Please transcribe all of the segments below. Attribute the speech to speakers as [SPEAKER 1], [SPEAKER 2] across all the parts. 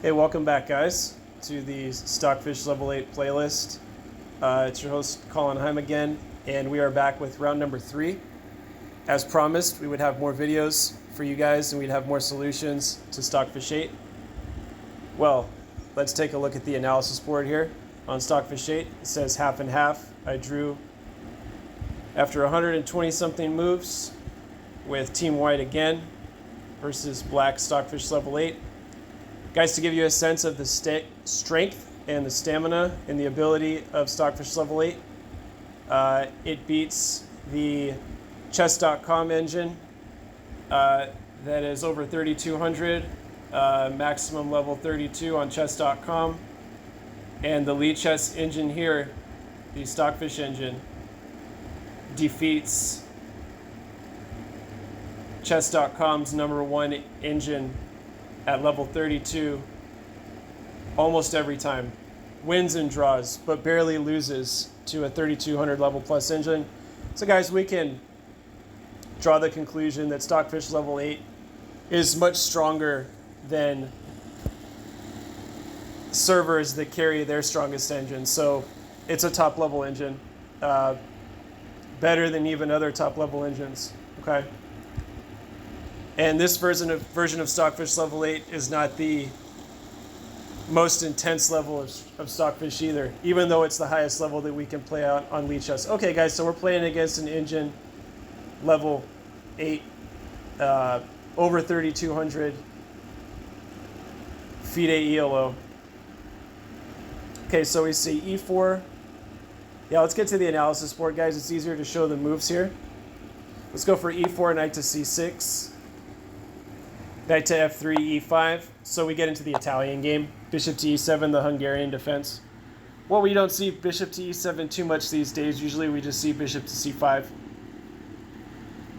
[SPEAKER 1] Hey, welcome back, guys, to the Stockfish Level 8 playlist. It's your host, Colin Heim again, and we are back with round number 3. As promised, we would have more videos for you guys, and we'd have more solutions to Stockfish 8. Well, let's take a look at the analysis board here. On Stockfish 8, it says half and half. I drew after 120-something moves with Team White again versus Black Stockfish Level 8. Guys, to give you a sense of the strength and the stamina and the ability of Stockfish Level 8, it beats the chess.com engine that is over 3,200, maximum level 32 on chess.com. And the lead chess engine here, the Stockfish engine, defeats chess.com's #1 engine at level 32 almost every time. Wins and draws, but barely loses to a 3,200 level plus engine. So guys, we can draw the conclusion that Stockfish Level 8 is much stronger than servers that carry their strongest engine. So it's a top level engine, better than even other top level engines, okay? And this version of Stockfish Level 8 is not the most intense level of Stockfish either, even though it's the highest level that we can play out on lead chess. Okay, guys, so we're playing against an engine level 8, over 3,200, FIDE ELO. Okay, so we see E4. Yeah, let's get to the analysis board, guys. It's easier to show the moves here. Let's go for E4, knight to C6. Knight to F3, E5. So we get into the Italian game. Bishop to E7, the Hungarian defense. Well, we don't see bishop to E7 too much these days. Usually we just see bishop to C5.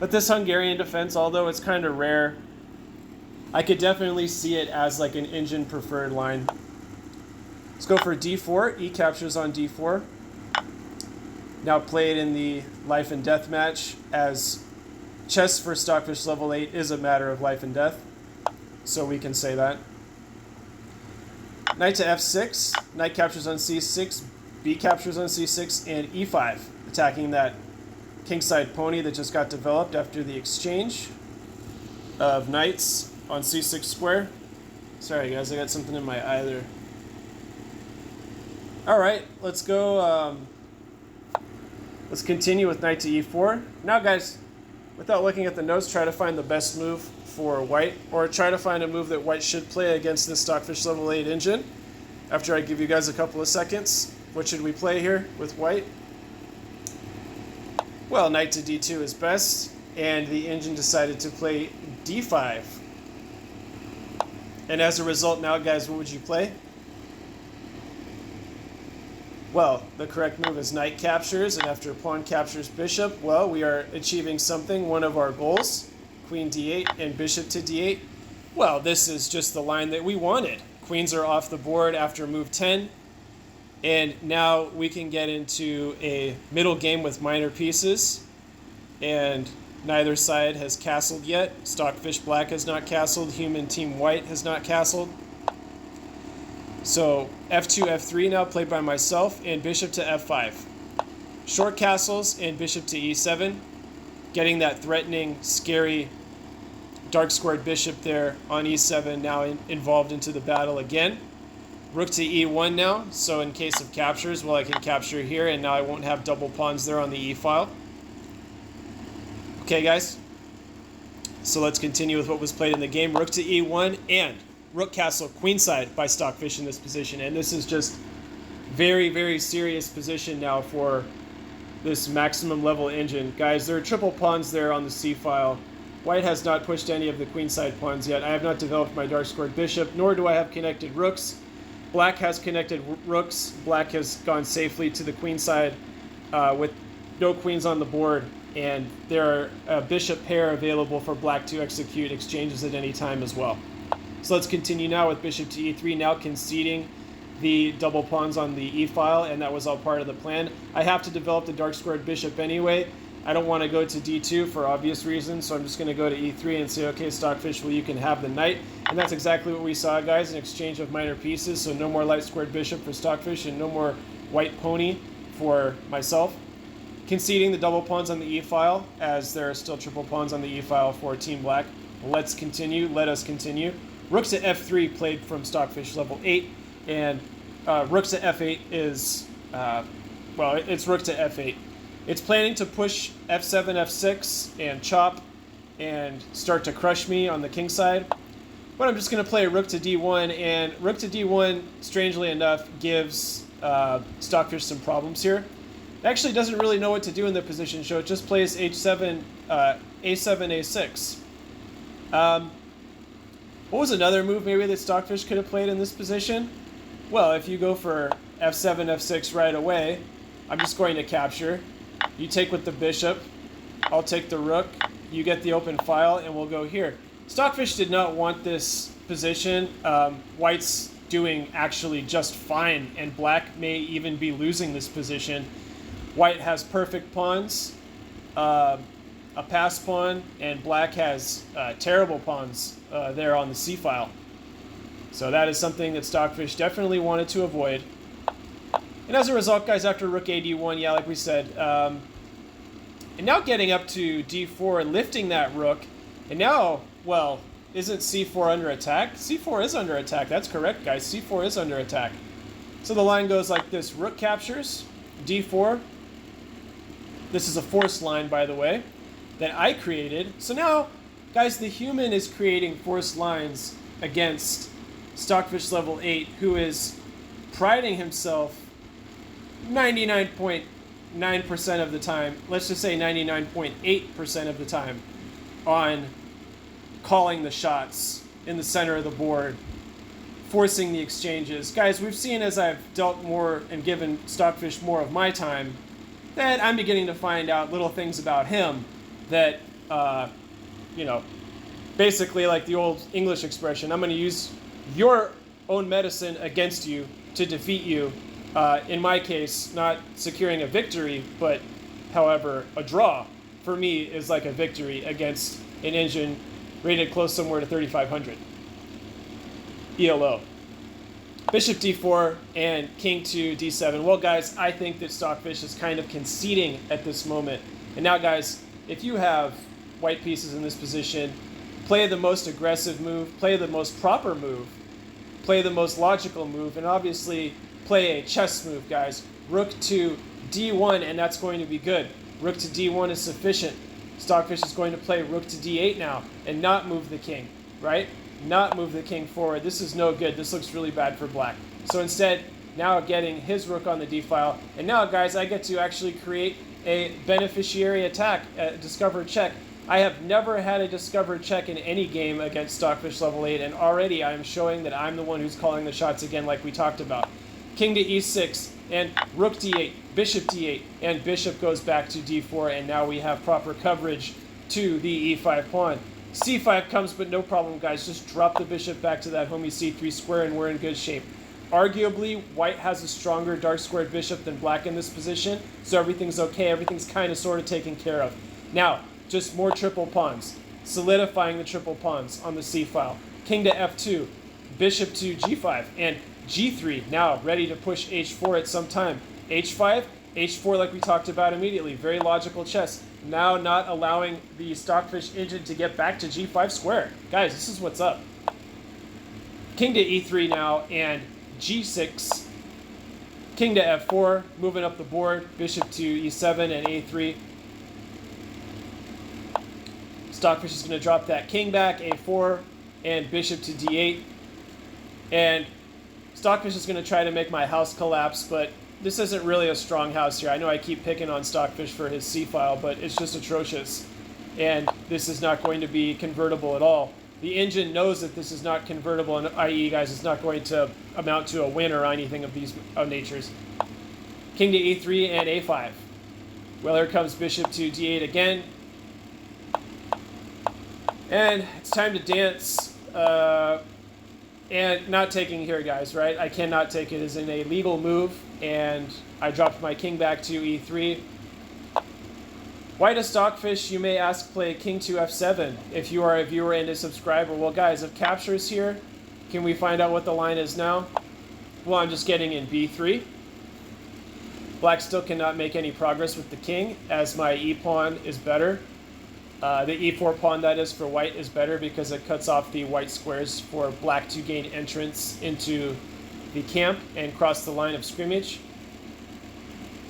[SPEAKER 1] But this Hungarian defense, although it's kind of rare, I could definitely see it as like an engine preferred line. Let's go for D4. E captures on D4. Now play it in the life and death match, as chess for Stockfish Level 8 is a matter of life and death. So we can say that. Knight to F6. Knight captures on C6. B captures on C6 and E5, attacking that kingside pony that just got developed after the exchange of knights on C6 square. Sorry guys, I got something in my eye there. Alright, let's go. Let's continue with knight to E4. Now guys, without looking at the notes, try to find the best move for white, or try to find a move that white should play against this Stockfish Level 8 engine. After I give you guys a couple of seconds, what should we play here with white? Well, knight to D2 is best, and the engine decided to play D5. And as a result, now guys, what would you play? Well, the correct move is knight captures, and after pawn captures bishop, well, we are achieving something, one of our goals. Queen D8 and bishop to D8. Well, this is just the line that we wanted. Queens are off the board after move 10, and now we can get into a middle game with minor pieces, and neither side has castled yet. Stockfish Black has not castled, Human Team White has not castled. So F2, F3 now played by myself, and bishop to F5. Short castles and bishop to E7, getting that threatening, scary, dark squared bishop there on E7 now involved into the battle again. Rook to E1 now, so in case of captures, well, I can capture here, and now I won't have double pawns there on the E file. Okay, guys, so let's continue with what was played in the game. Rook to E1 and rook castle queenside by Stockfish in this position, and this is just very, very serious position now for this maximum level engine. Guys, there are triple pawns there on the C file. White has not pushed any of the queenside pawns yet. I have not developed my dark squared bishop, nor do I have connected rooks. Black has connected rooks. Black has gone safely to the queenside with no queens on the board, and there are a bishop pair available for black to execute exchanges at any time as well. So let's continue now with bishop to E3, now conceding the double pawns on the E file, and that was all part of the plan. I have to develop the dark squared bishop anyway. I don't want to go to D2 for obvious reasons, so I'm just going to go to E3 and say, okay, Stockfish, well, you can have the knight. And that's exactly what we saw, guys, an exchange of minor pieces. So no more light squared bishop for Stockfish and no more white pony for myself. Conceding the double pawns on the e-file, as there are still triple pawns on the e-file for Team Black. Let's continue. Let us continue. Rook to f3 played from Stockfish level 8, and rook to f8 is, well, it's rook to f8. It's planning to push f7, f6, and chop, and start to crush me on the king side. But I'm just going to play rook to d1, and rook to d1, strangely enough, gives Stockfish some problems here. It actually doesn't really know what to do in the position, so it just plays h7, a7, a6. What was another move maybe that Stockfish could have played in this position? Well, if you go for f7, f6 right away, I'm just going to capture. You take with the bishop, I'll take the rook, you get the open file, and we'll go here. Stockfish did not want this position. White's doing actually just fine, and Black may even be losing this position. White has perfect pawns, a pass pawn, and Black has terrible pawns there on the c-file. So that is something that Stockfish definitely wanted to avoid. And as a result, guys, after rook ad1, yeah, like we said, and now getting up to d4 and lifting that rook, and now, well, isn't c4 under attack? c4 is under attack. That's correct, guys. c4 is under attack. So the line goes like this. Rook captures, d4. This is a forced line, by the way, that I created. So now, guys, the human is creating forced lines against Stockfish level 8, who is priding himself 99.9% of the time, let's just say 99.8% of the time, on calling the shots in the center of the board, forcing the exchanges. Guys, we've seen as I've dealt more and given Stockfish more of my time, that I'm beginning to find out little things about him that, you know, basically like the old English expression, I'm going to use your own medicine against you to defeat you. In my case, not securing a victory, but, however, a draw for me is like a victory against an engine rated close somewhere to 3,500 ELO. Bishop d4 and king to d7. Well, guys, I think that Stockfish is kind of conceding at this moment. And now, guys, if you have white pieces in this position, play the most aggressive move, play the most proper move, play the most logical move, and obviously play a chess move, guys. Rook to d1, and that's going to be good. Rook to d1 is sufficient. Stockfish is going to play rook to d8 now and not move the king, right? Not move the king forward. This is no good. This looks really bad for Black. So instead, now getting his rook on the d-file. And now, guys, I get to actually create a beneficiary attack, a discovered check. I have never had a discovered check in any game against Stockfish level 8, and already I am showing that I'm the one who's calling the shots again like we talked about. King to e6, and rook d8, bishop d8, and bishop goes back to d4, and now we have proper coverage to the e5 pawn. c5 comes, but no problem, guys. Just drop the bishop back to that homey c3 square, and we're in good shape. Arguably, white has a stronger dark squared bishop than black in this position, so everything's okay. Everything's kind of sort of taken care of. Now, just more triple pawns, solidifying the triple pawns on the c-file. King to f2, bishop to g5, and g3, now ready to push h4 at some time. h5, h4 like we talked about immediately. Very logical chess. Now not allowing the Stockfish engine to get back to g5 square. Guys, this is what's up. King to e3 now, and g6. King to f4, moving up the board. Bishop to e7 and a3. Stockfish is going to drop that king back, a4, and bishop to d8. And Stockfish is going to try to make my house collapse, but this isn't really a strong house here. I know I keep picking on Stockfish for his c-file, but it's just atrocious. And this is not going to be convertible at all. The engine knows that this is not convertible, and i.e., guys, it's not going to amount to a win or anything of these natures. King to e3 and a5. Well, here comes bishop to d8 again. And it's time to dance. And not taking here, guys, right? I cannot take it as an illegal move, and I dropped my king back to e3. Why does Stockfish, you may ask, play king to f7 if you are a viewer and a subscriber? Well, guys, if capture's here, can we find out what the line is now? Well, I'm just getting in b3. Black still cannot make any progress with the king, as my e-pawn is better. The e4 pawn, that is, for white is better because it cuts off the white squares for black to gain entrance into the camp and cross the line of scrimmage.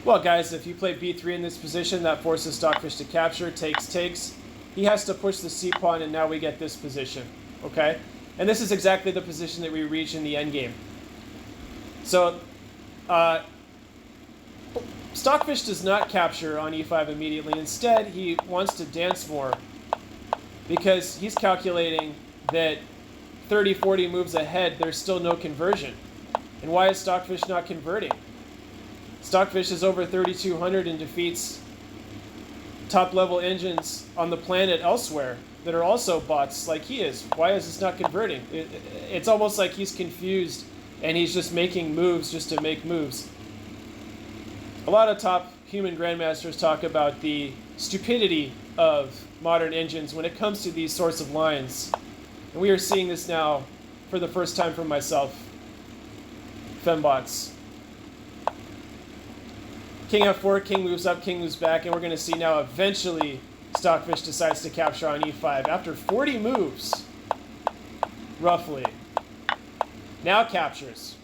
[SPEAKER 1] Well, guys, if you play b3 in this position, that forces Stockfish to capture, takes. He has to push the c-pawn, and now we get this position, okay? And this is exactly the position that we reach in the endgame. So, Stockfish does not capture on e5 immediately. Instead, he wants to dance more because he's calculating that 30, 40 moves ahead, there's still no conversion. And why is Stockfish not converting? Stockfish is over 3,200 and defeats top-level engines on the planet elsewhere that are also bots like he is. Why is this not converting? It's almost like he's confused and he's just making moves just to make moves. A lot of top human grandmasters talk about the stupidity of modern engines when it comes to these sorts of lines. And we are seeing this now for the first time for myself. Fembots. King f4, king moves up, king moves back, and we're going to see now eventually Stockfish decides to capture on e5 after 40 moves, roughly. Now captures.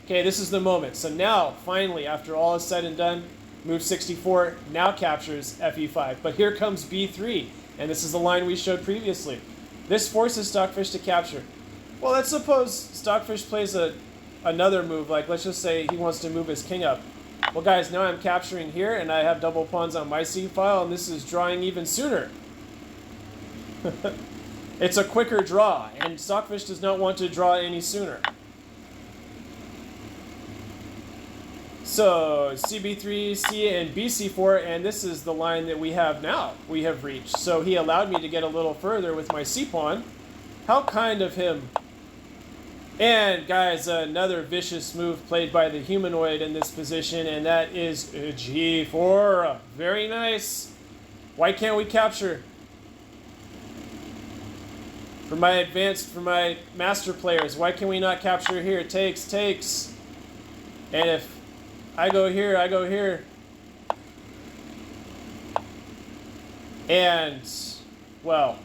[SPEAKER 1] Okay, this is the moment. So now, finally, after all is said and done, move 64, now captures fe5. But here comes b3, and this is the line we showed previously. This forces Stockfish to capture. Well, let's suppose Stockfish plays another move, like let's just say he wants to move his king up. Well, guys, now I'm capturing here, and I have double pawns on my c-file, and this is drawing even sooner. It's a quicker draw, and Stockfish does not want to draw any sooner. So, cb3, c, and bc4, and this is the line that we have now. We have reached. So he allowed me to get a little further with my c-pawn. How kind of him. And, guys, another vicious move played by the humanoid in this position, and that is g4. Very nice. Why can't we capture? For my master players, why can we not capture here? Takes. And if I go here, I go here. And, well,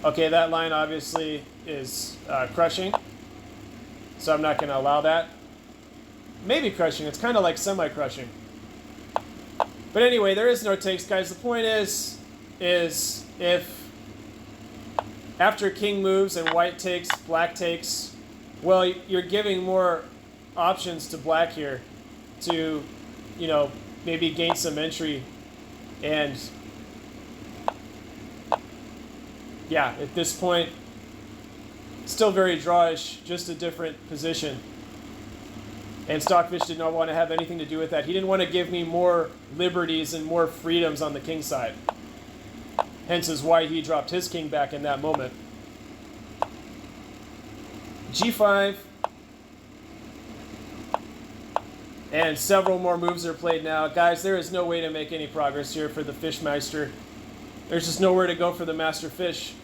[SPEAKER 1] okay, that line obviously is crushing, so I'm not going to allow that. Maybe crushing. It's kind of like semi-crushing. But anyway, there is no takes, guys. The point is if after king moves and white takes, black takes, well, you're giving more options to black here to, you know, maybe gain some entry. And yeah, at this point, still very drawish, just a different position. And Stockfish did not want to have anything to do with that. He didn't want to give me more liberties and more freedoms on the king side. Hence is why he dropped his king back in that moment. g5. And several more moves are played now. Guys, there is no way to make any progress here for the Fishmeister. There's just nowhere to go for the Master Fish.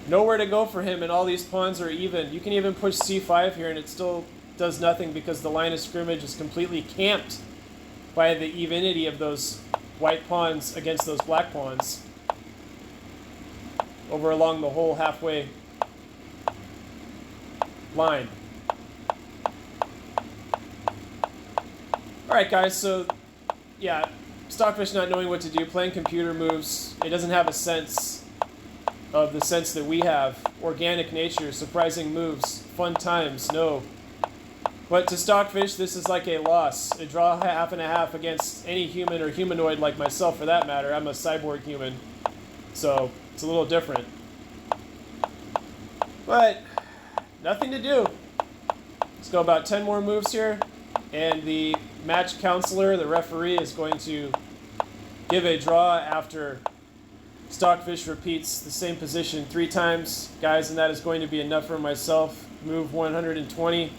[SPEAKER 1] Nowhere to go for him, and all these pawns are even. You can even push c5 here, and it still does nothing because the line of scrimmage is completely camped by the evenity of those white pawns against those black pawns over along the whole halfway line. Alright, guys, so yeah, Stockfish not knowing what to do, playing computer moves. It doesn't have a sense of the sense that we have. Organic nature, surprising moves, fun times, no. But to Stockfish, this is like a loss. A draw half and a half against any human or humanoid like myself, for that matter. I'm a cyborg human, so it's a little different. But nothing to do. Let's go about 10 more moves here, and the match counselor, the referee, is going to give a draw after Stockfish repeats the same position 3 times, guys, and that is going to be enough for myself. Move 120.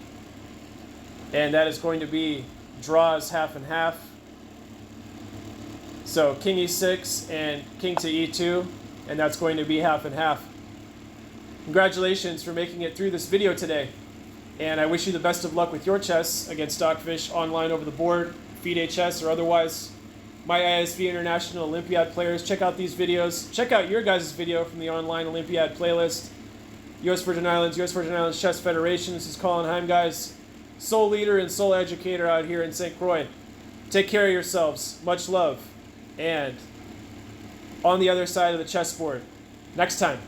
[SPEAKER 1] And that is going to be draws half and half. So king e6 and king to e2, and that's going to be half and half. Congratulations for making it through this video today, and I wish you the best of luck with your chess against Stockfish online over the board, FIDE chess or otherwise. My ISV International Olympiad players, check out these videos. Check out your guys' video from the online Olympiad playlist. US Virgin Islands Chess Federation. This is Colin Heim, guys. Sole leader and sole educator out here in St. Croix. Take care of yourselves. Much love. And on the other side of the chessboard. Next time.